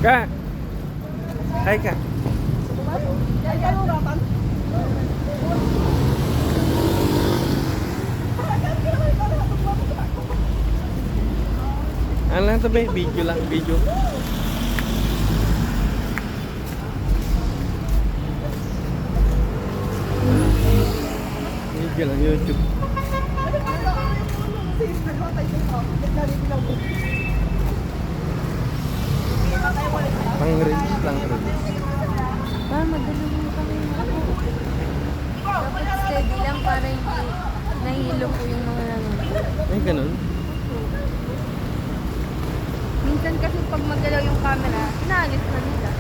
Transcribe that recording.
Ka. Hi ka. Ano lang ito ba? Video lang, video. Video lang, YouTube. Pang reels lang, reels. Madali mo kami ako. Dapat steady lang para hindi nahihilo po yung mga nanonood. Ay, ganun. Minsan kasi pag magalaw yung camera, inaalis na nila.